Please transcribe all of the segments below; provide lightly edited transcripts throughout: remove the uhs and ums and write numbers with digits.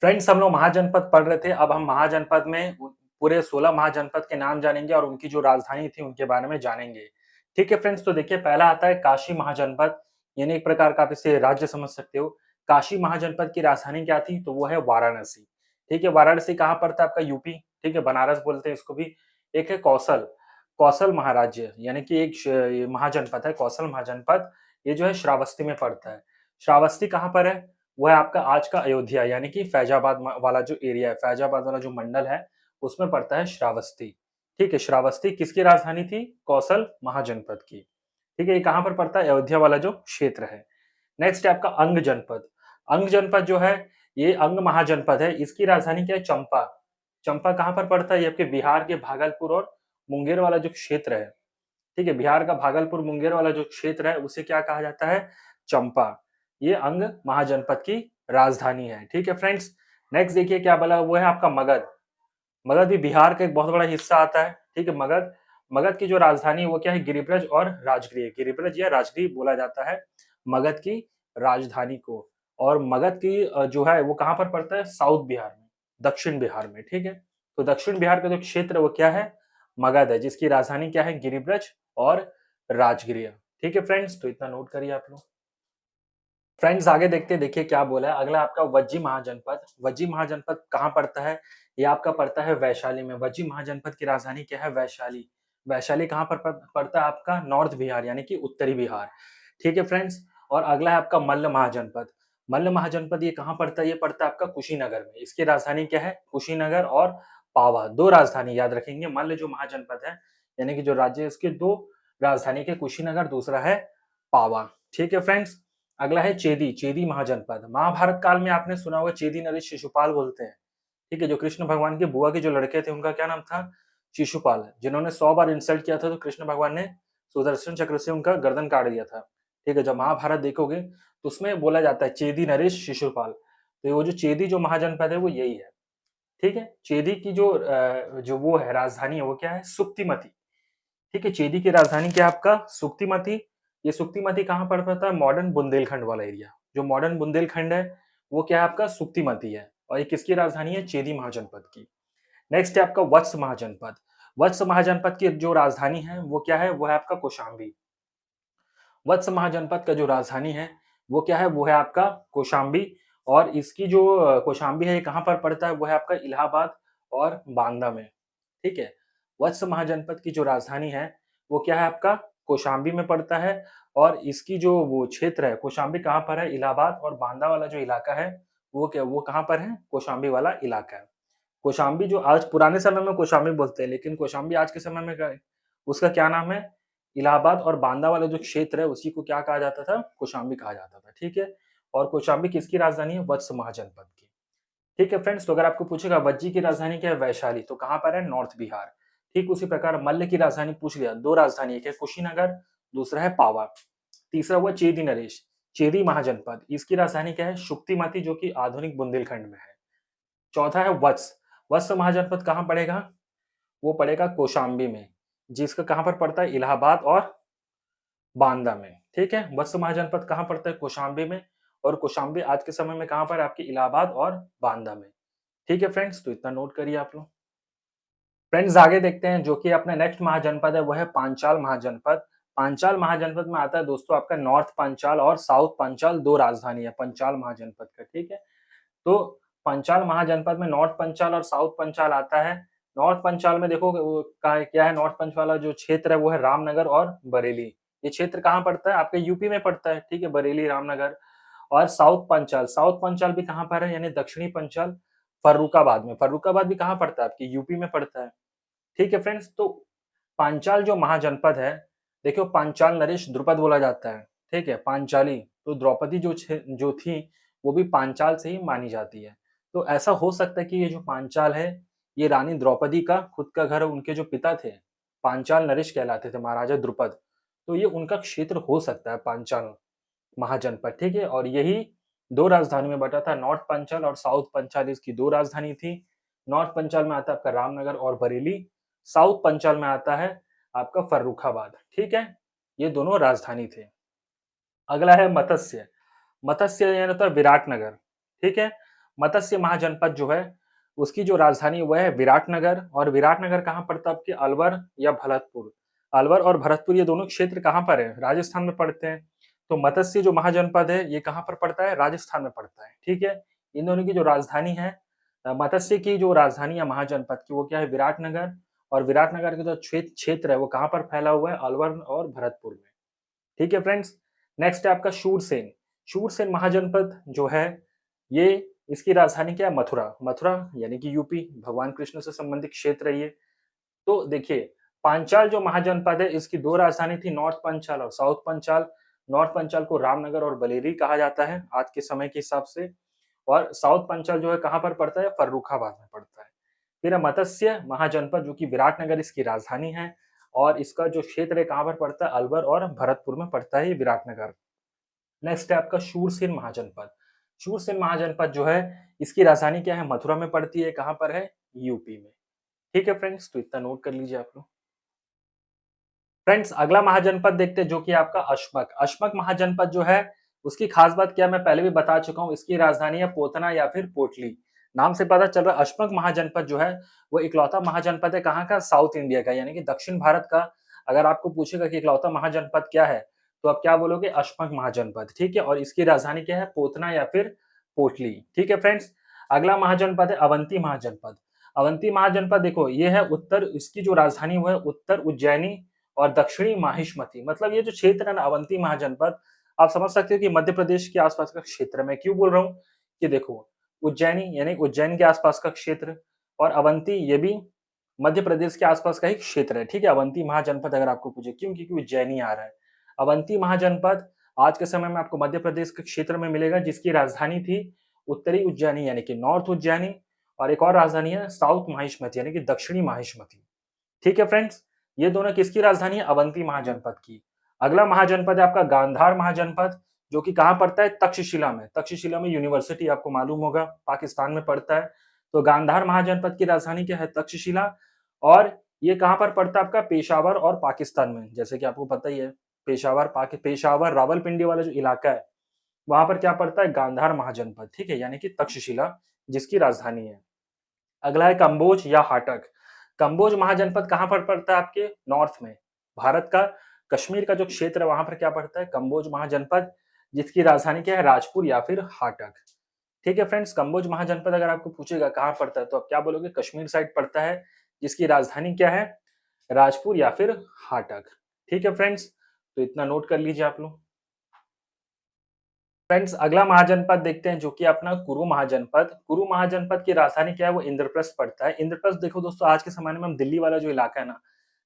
Friends, हम लोग महाजनपद पढ़ रहे थे। अब हम महाजनपद में पूरे 16 महाजनपद के नाम जानेंगे और उनकी जो राजधानी थी उनके बारे में जानेंगे। ठीक है फ्रेंड्स, तो देखिए पहला आता है काशी महाजनपद, यानी एक प्रकार का आप इसे राज्य समझ सकते हो। काशी महाजनपद की राजधानी क्या थी? तो वो है वाराणसी। ठीक है, वाराणसी कहाँ पड़ता है? आपका यूपी। ठीक है, बनारस बोलते हैं इसको भी। एक है कौशल, कौशल महाराज्य, यानी कि एक ये महाजनपद है कौशल महाजनपद। ये जो है श्रावस्ती में पड़ता है। श्रावस्ती कहाँ पर है? वो है आपका आज का अयोध्या, यानी कि फैजाबाद वाला जो एरिया है, फैजाबाद वाला जो मंडल है, उसमें पड़ता है श्रावस्ती। ठीक है, श्रावस्ती किसकी राजधानी थी? कौशल महाजनपद की। ठीक है, ये कहाँ पर पड़ता है? अयोध्या वाला जो क्षेत्र है। नेक्स्ट है आपका अंग जनपद। अंग जनपद जो है, ये अंग महाजनपद है। इसकी राजधानी क्या है? चंपा। चंपा कहाँ पर पड़ता है? ये आपके बिहार के भागलपुर और मुंगेर वाला जो क्षेत्र है। ठीक है, बिहार का भागलपुर मुंगेर वाला जो क्षेत्र है उसे क्या कहा जाता है? चंपा। ये अंग महाजनपद की राजधानी है। ठीक है फ्रेंड्स, नेक्स्ट देखिए क्या बोला, वो है आपका मगध। मगध भी बिहार का एक बहुत बड़ा हिस्सा आता है। ठीक है, मगध, मगध की जो राजधानी है वो क्या है? गिरिब्रज और राजगृह। गिरिब्रज या राजगृह बोला जाता है मगध की राजधानी को। और मगध की जो है वो कहाँ पर पड़ता है? साउथ बिहार में, दक्षिण बिहार में। ठीक है, तो दक्षिण बिहार का जो क्षेत्र है वो क्या है? मगध है, जिसकी राजधानी क्या है? गिरिब्रज और राजगृह। ठीक है फ्रेंड्स, तो इतना नोट करिए आप लोग। फ्रेंड्स आगे देखते हैं, देखिए क्या बोला है। अगला आपका वज्जी महाजनपद। वज्जी महाजनपद कहाँ पड़ता है? ये आपका पड़ता है वैशाली में। वज्जी महाजनपद की राजधानी क्या है? वैशाली। वैशाली कहाँ पर पड़ता है? आपका नॉर्थ बिहार, यानी कि उत्तरी बिहार। ठीक है फ्रेंड्स, और अगला है आपका मल्ल महाजनपद। मल्ल महाजनपद ये कहाँ पड़ता है? ये पड़ता है आपका कुशीनगर में। इसकी राजधानी क्या है? कुशीनगर और पावा। दो राजधानी याद रखेंगे। मल्ल जो महाजनपद है, यानी कि जो राज्य है, उसके दो राजधानी के, कुशीनगर, दूसरा है पावा। ठीक है फ्रेंड्स, अगला है चेदी। चेदी महाजनपद। महाभारत काल में आपने सुना होगा चेदी नरेश शिशुपाल बोलते हैं। ठीक है, जो कृष्ण भगवान की बुआ के जो लड़के थे उनका क्या नाम था? शिशुपाल। जिन्होंने 100 बार इंसल्ट किया था तो कृष्ण भगवान ने सुदर्शन चक्र से उनका गर्दन काट दिया था। ठीक है, जब महाभारत देखोगे तो उसमें बोला जाता है चेदी नरेश शिशुपाल। तो वो जो चेदी जो महाजनपद है वो यही है। ठीक है, चेदी की जो वो है राजधानी है वो क्या है? सुक्तिमती। ठीक है, चेदी की राजधानी क्या है आपका? सुक्तिमती। ये सुक्तिमती कहाँ पर पड़ता है? मॉडर्न बुंदेलखंड वाला एरिया। जो मॉडर्न बुंदेलखंड है वो क्या है आपका? सुक्तिमती है। और ये किसकी राजधानी है? चेदी महाजनपद की। नेक्स्ट है आपका वत्स महाजनपद। वत्स महाजनपद की जो राजधानी है वो क्या है? वो है आपका कौशाम्बी। वत्स महाजनपद का जो राजधानी है वो क्या है? वो है आपका कौशाम्बी। और इसकी जो कौशाम्बी है ये कहाँ पर पड़ता है? वो है आपका इलाहाबाद और बांदा में। ठीक है, वत्स महाजनपद की जो राजधानी है वो क्या है आपका? कौशाम्बी में पड़ता है। और इसकी जो वो क्षेत्र है, कौशाम्बी कहाँ पर है? इलाहाबाद और बांदा वाला जो इलाका है वो क्या, वो कहाँ पर है? कौशाम्बी वाला इलाका है। कौशाम्बी जो आज पुराने समय में कौशाम्बी बोलते हैं, लेकिन कौशाम्बी आज के समय में क्या है? उसका क्या नाम है? इलाहाबाद और बांदा वाला जो क्षेत्र है उसी को क्या कहा जाता था? कौशाम्बी कहा जाता था। ठीक है, और कौशाम्बी किसकी राजधानी है? वत्स महाजनपद की। ठीक है फ्रेंड्स, तो अगर आपको पूछेगा वज्जी की राजधानी क्या है? वैशाली। तो कहाँ पर है? नॉर्थ बिहार। ठीक उसी प्रकार मल्ल की राजधानी पूछ लिया, दो राजधानी, एक है कुशीनगर, दूसरा है पावा। तीसरा हुआ चेदी नरेश, चेदी महाजनपद। इसकी राजधानी क्या है? शुक्तिमती, जो कि आधुनिक बुंदेलखंड में है। चौथा है वत्स। वत्स महाजनपद कहाँ पड़ेगा? वो पड़ेगा कौशाम्बी में, जिसका कहाँ पर पड़ता है? इलाहाबाद और बांदा में। ठीक है, वत्स महाजनपद कहाँ पड़ता है? कौशाम्बी में। और कौशाम्बी आज के समय में कहाँ पर है? आपके इलाहाबाद और बांदा में। ठीक है फ्रेंड्स, तो इतना नोट करिए आप लोग। फ्रेंड्स आगे देखते हैं, जो कि अपना नेक्स्ट महाजनपद है वो है पांचाल महाजनपद। पांचाल महाजनपद में आता है दोस्तों आपका नॉर्थ पंचाल और साउथ पंचाल, दो राजधानी है पंचाल महाजनपद का। ठीक है, तो पंचाल महाजनपद में नॉर्थ पंचाल और साउथ पंचाल आता है। नॉर्थ पंचाल में देखो वो क्या है? नॉर्थ पंचाल वाला जो क्षेत्र है वो है रामनगर और बरेली। ये क्षेत्र कहाँ पड़ता है? आपके यूपी में पड़ता है। ठीक है, बरेली, रामनगर। और साउथ पंचाल, साउथ पंचाल भी कहाँ पर है? यानी दक्षिणी पंचाल, फर्रुखाबाद में। फर्रुखाबाद भी कहाँ पड़ता है? आपकी यूपी में पड़ता है। ठीक है फ्रेंड्स, तो पांचाल जो महाजनपद है, देखियो पांचाल नरेश द्रुपद बोला जाता है। ठीक है, पांचाली, तो द्रौपदी जो थी वो भी पांचाल से ही मानी जाती है। तो ऐसा हो सकता है कि ये जो पांचाल है ये रानी द्रौपदी का खुद का घर, उनके जो पिता थे पांचाल नरेश कहलाते थे, महाराजा द्रुपद। तो ये उनका क्षेत्र हो सकता है पांचाल महाजनपद। ठीक है, और यही दो राजधानी में बटा था, नॉर्थ पंचाल और साउथ पंचाल, इसकी दो राजधानी थी। नॉर्थ पंचाल में आता है आपका रामनगर और बरेली, साउथ पंचाल में आता है आपका फर्रुखाबाद। ठीक है, ये दोनों राजधानी थे। अगला है मत्स्य। मत्स्य यानी होता है विराटनगर। ठीक है, मत्स्य महाजनपद जो है, उसकी जो राजधानी वो है विराटनगर, और विराटनगर कहाँ पड़ता है आपके अलवर या भरतपुर। अलवर और भरतपुर ये दोनों क्षेत्र कहाँ पर है? राजस्थान में पड़ते हैं। तो मत्स्य जो महाजनपद है ये कहाँ पर पड़ता है? राजस्थान में पड़ता है, ठीक है? इन दोनों की जो राजधानी है मत्स्य की जो राजधानी है महाजनपद की वो क्या है? विराटनगर, और विराटनगर का जो क्षेत्र है वो कहाँ पर फैला हुआ है? अलवर और भरतपुर में। ठीक है फ्रेंड्स। नेक्स्ट है आपका शूरसेन। शूरसेन महाजनपद जो है ये इसकी राजधानी क्या है? मथुरा। मथुरा यानी कि यूपी, भगवान कृष्ण से संबंधित क्षेत्र है ये। तो देखिए, पांचाल जो महाजनपद है इसकी 2 राजधानी थी, नॉर्थ पंचाल और साउथ पंचाल। नॉर्थ पंचाल को रामनगर और बलेरी कहा जाता है आज के समय के हिसाब से, और साउथ पंचाल जो है कहाँ पर पड़ता है? फर्रुखाबाद में पड़ता है। फिर है मत्स्य महाजनपद जो कि विराटनगर इसकी राजधानी है, और इसका जो क्षेत्र है कहाँ पर पड़ता है? अलवर और भरतपुर में पड़ता है ये विराटनगर। नेक्स्ट है आपका शूरसेन महाजनपद। शूरसेन महाजनपद जो है इसकी राजधानी क्या है? मथुरा में पड़ती है। कहाँ पर है? यूपी में। ठीक है फ्रेंड्स, तो इतना नोट कर लीजिए आप लोग। फ्रेंड्स अगला महाजनपद देखते हैं जो कि आपका अशमक। अशमक महाजनपद जो है उसकी खास बात क्या है मैं पहले भी बता चुका हूँ, इसकी राजधानी है पोतना या फिर पोटली। नाम से पता चल रहा है अशमक महाजनपद जो है वो इकलौता महाजनपद है कहाँ का? साउथ इंडिया का, यानी कि दक्षिण भारत का। अगर आपको पूछेगा कि इकलौता महाजनपद क्या है तो आप क्या बोलोगे? अशमक महाजनपद, ठीक है। और इसकी राजधानी क्या है? पोतना या फिर पोटली, ठीक है फ्रेंड्स। अगला महाजनपद है अवंती महाजनपद। अवंती महाजनपद देखो ये है उत्तर, इसकी जो राजधानी वो है उत्तर उज्जैनी और दक्षिणी माहिष्मती। मतलब ये जो क्षेत्र है ना अवंती महाजनपद, आप समझ सकते हो कि मध्य प्रदेश के आसपास का क्षेत्र है। मैं क्यों बोल रहा हूँ कि देखो उज्जैनी यानी उज्जैन के आसपास का क्षेत्र, और अवंती ये भी मध्य प्रदेश के आसपास का ही क्षेत्र है, ठीक है। अवंती महाजनपद अगर आपको पूछे क्यों, क्योंकि उज्जैनी आ रहा है। अवंती महाजनपद आज के समय में आपको मध्य प्रदेश के क्षेत्र में मिलेगा, जिसकी राजधानी थी उत्तरी उज्जैनी यानी कि नॉर्थ उज्जैनी, और एक और राजधानी है साउथ माहिष्मती यानी कि दक्षिणी माहिष्मती। ठीक है फ्रेंड्स, ये दोनों किसकी राजधानी है? अवंती महाजनपद की। अगला महाजनपद है आपका गांधार महाजनपद, जो कि कहाँ पड़ता है? तक्षशिला में। तक्षशिला में यूनिवर्सिटी आपको मालूम होगा, पाकिस्तान में पड़ता है। तो गांधार महाजनपद की राजधानी क्या है? तक्षशिला। और ये कहाँ पर पड़ता है आपका? पेशावर और पाकिस्तान में। जैसे कि आपको पता ही है पेशावर रावलपिंडी वाला जो इलाका है वहां पर क्या पड़ता है? गांधार महाजनपद, ठीक है, यानी कि तक्षशिला जिसकी राजधानी है। अगला है कंबोज या हाटक। कंबोज महाजनपद कहाँ पर पड़ता है? आपके नॉर्थ में। भारत का कश्मीर का जो क्षेत्र है वहां पर क्या पड़ता है? कंबोज महाजनपद, जिसकी राजधानी क्या है? राजपुर या फिर हाटक। ठीक है फ्रेंड्स, कंबोज महाजनपद अगर आपको पूछेगा कहाँ पड़ता है तो आप क्या बोलोगे? कश्मीर साइड पड़ता है, जिसकी राजधानी क्या है? राजपुर या फिर हाटक। ठीक है फ्रेंड्स, तो इतना नोट कर लीजिए आप लोग। फ्रेंड्स अगला महाजनपद देखते हैं जो कि अपना कुरु महाजनपद। कुरु महाजनपद की राजधानी क्या है? वो इंद्रप्रस्थ पड़ता है। इंद्रप्रस्थ देखो दोस्तों आज के समय में हम दिल्ली वाला जो इलाका है ना,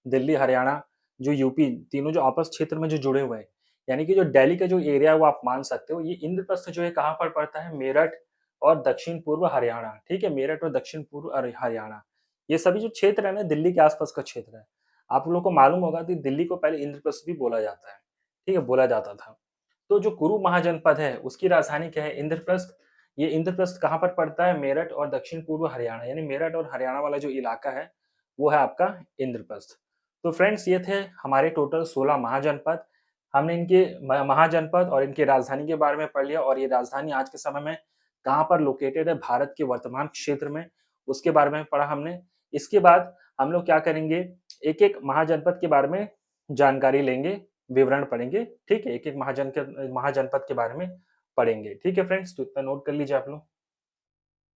दिल्ली हरियाणा जो यूपी तीनों जो आपस क्षेत्र में जो जुड़े हुए हैं, यानी कि जो दिल्ली का जो एरिया है वो आप मान सकते हो। ये इंद्रप्रस्थ जो है कहाँ पर पड़ता है? मेरठ और दक्षिण पूर्व हरियाणा, ठीक है, मेरठ और दक्षिण पूर्व हरियाणा। ये सभी जो क्षेत्र है ना दिल्ली के आसपास का क्षेत्र है। आप लोगों को मालूम होगा कि दिल्ली को पहले इंद्रप्रस्थ भी बोला जाता है, ठीक है, बोला जाता था। तो जो कुरु महाजनपद है उसकी राजधानी क्या है? इंद्रप्रस्थ। ये इंद्रप्रस्थ कहाँ पर पड़ता है? मेरठ और दक्षिण पूर्व हरियाणा, यानी मेरठ और हरियाणा वाला जो इलाका है वो है आपका इंद्रप्रस्थ। तो फ्रेंड्स ये थे हमारे टोटल 16 महाजनपद। हमने इनके महाजनपद और इनकी राजधानी के बारे में पढ़ लिया, और ये राजधानी आज के समय में कहाँ पर लोकेटेड है भारत के वर्तमान क्षेत्र में, उसके बारे में पढ़ा हमने। इसके बाद हम लोग क्या करेंगे, एक एक महाजनपद के बारे में जानकारी लेंगे, विवरण पढ़ेंगे, ठीक है, एक एक महाजनपद के बारे में पढ़ेंगे। ठीक है फ्रेंड्स, तो इतना नोट कर लीजिए आप लोग।